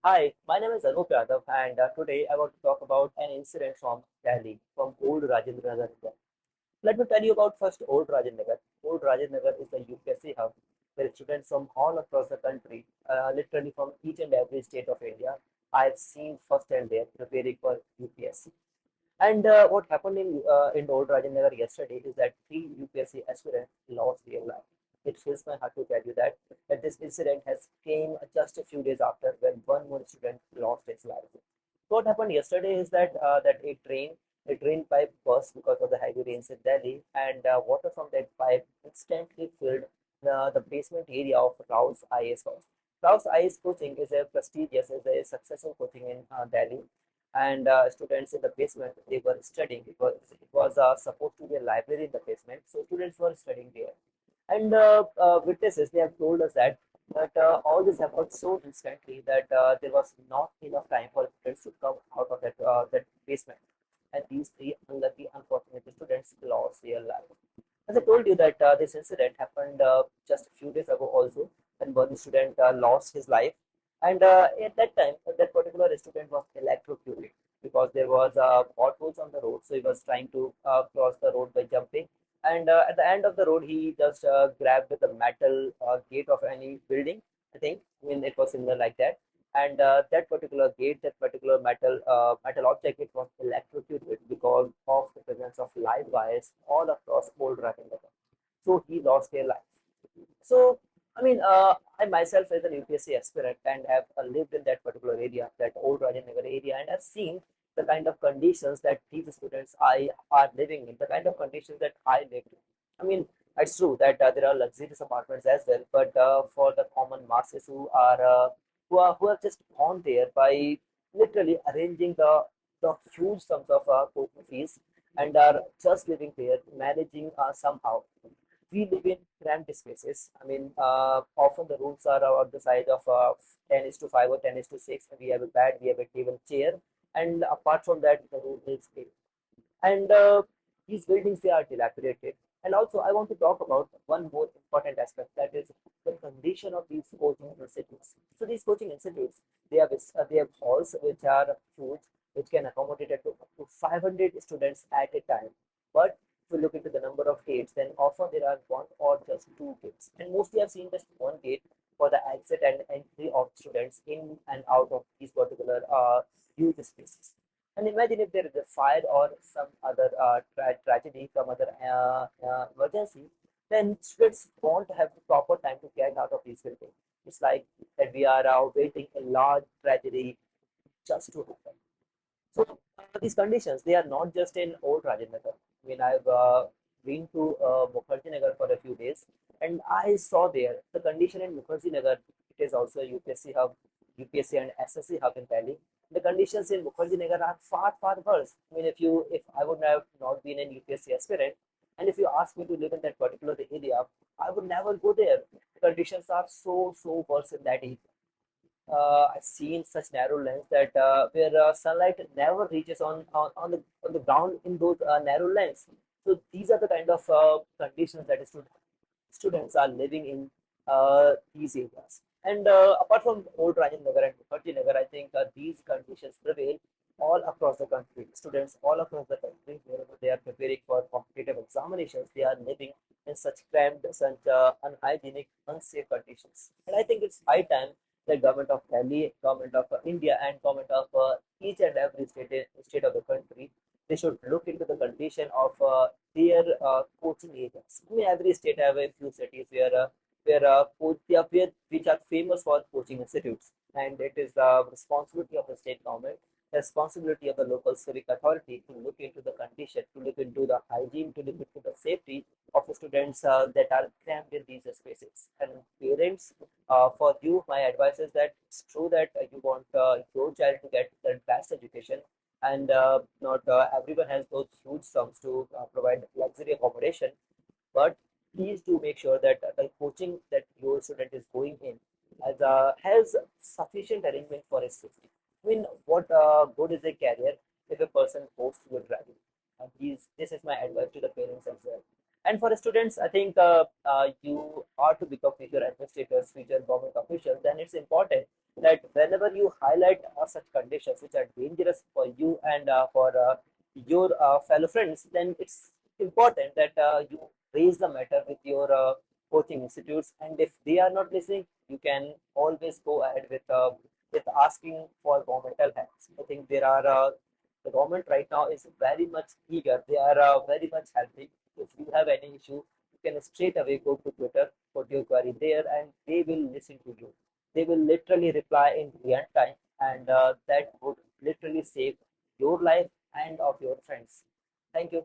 Hi, my name is Anup Yadav, and today I want to talk about an incident from Delhi, from old Rajendra Nagar. Let me tell you about first old Rajendra Nagar. Old Rajendra Nagar is a UPSC hub where students from all across the country, literally from each and every state of India, I've seen firsthand there preparing for UPSC. And what happened in Old Rajanagar yesterday is that three UPSC aspirants lost their life. It fills my heart to tell you that this incident has came just a few days after when one more student lost his life. What happened yesterday is that a train pipe burst because of the heavy rains in Delhi, and water from that pipe instantly filled the basement area of Rao's IS house. Rao's IS coaching is a prestigious, is a successful coaching in Delhi, and students in the basement they were studying. It was supposed to be a library in the basement, so students were studying there. And witnesses they have told us that all this happened so instantly that there was not enough time for students to come out of that basement, and these three unlucky, unfortunate students lost their life. As I told you that this incident happened just a few days ago also, when one student lost his life, and at that time, that particular student was electrocuted because there was potholes on the road, so he was trying to cross the road by jumping, and at the end of the road, he just grabbed the metal gate of any building. I mean, it was similar like that, and that particular gate, that particular metal object, it was electrocuted because of the presence of live wires all across old Ratanagar. So he lost their life. So I mean, I myself as an UPSC aspirant and have lived in that particular area, that old Rajanagar area, and have seen the kind of conditions that these students I are living in, the kind of conditions that I lived in. I mean, it's true that there are luxurious apartments as well, but for the common masses who are just born there by literally arranging the huge sums of coaching fees and are just living there, managing somehow. We live in cramped spaces. I mean, often the rooms are about the size of 10 is to 5 or 10 is to 6. We have a bed, we have a table, chair, and apart from that, the room is big. And these buildings, they are dilapidated. And also, I want to talk about one more important aspect, that is the condition of these coaching institutes. So these coaching institutes, they have halls which are huge, which can accommodate up to 500 students at a time. But if we look into the number of gates, then often there are one or just two gates, and mostly I've seen just one gate for the exit and entry of students in and out of these particular huge spaces. And imagine if there is a fire or some other tragedy, some other emergency, then students won't have the proper time to get out of these buildings. It's like that we are waiting a large tragedy just to happen. So these conditions, they are not just in old Rajendra. I mean, I've been to Mukherjee Nagar for a few days, and I saw there the condition in Mukherjee Nagar. It is also a UPSC hub, UPSC and SSC hub in Delhi. The conditions in Mukherjee Nagar are far, far worse. I mean, if I would have not been an UPSC aspirant, and if you ask me to live in that particular area, I would never go there. The conditions are so worse in that area. I've seen such narrow lanes that where sunlight never reaches on the ground in those narrow lanes. So these are the kind of conditions that students are living in these areas. And apart from Old Rajendra and Mukherjee Nagar, I think these conditions prevail all across the country. Students all across the country, wherever they are preparing for competitive examinations, they are living in such cramped, such unhygienic, unsafe conditions. And I think it's high time the government of Delhi, government of India, and government of each and every state of the country, they should look into the condition of their coaching areas. I mean, every state have a few cities which are famous for coaching institutes, and it is the responsibility of the state government, the responsibility of the local civic authority to look into the condition, to look into the hygiene, to look into the safety of the students that are crammed in these spaces. And parents, for you, my advice is that it's true that you want your child to get the best education, and not everyone has those huge sums to provide luxury accommodation. But please do make sure that the coaching that your student is going in has sufficient arrangement for his safety. I mean, what good is a career if a person goes to a driving? This is my advice to the parents as well. And for the students, I think you are to become future administrators, future government officials. Then it's important that whenever you highlight such conditions which are dangerous for you and for your fellow friends, then it's important that you raise the matter with your coaching institutes, and if they are not listening, you can always go ahead with asking for governmental help. I think there are the government right now is very much eager. They are very much helping. If you have any issue, you can straight away go to Twitter, put your query there, and they will listen to you. They will literally reply in real time, and that would literally save your life and of your friends. Thank you.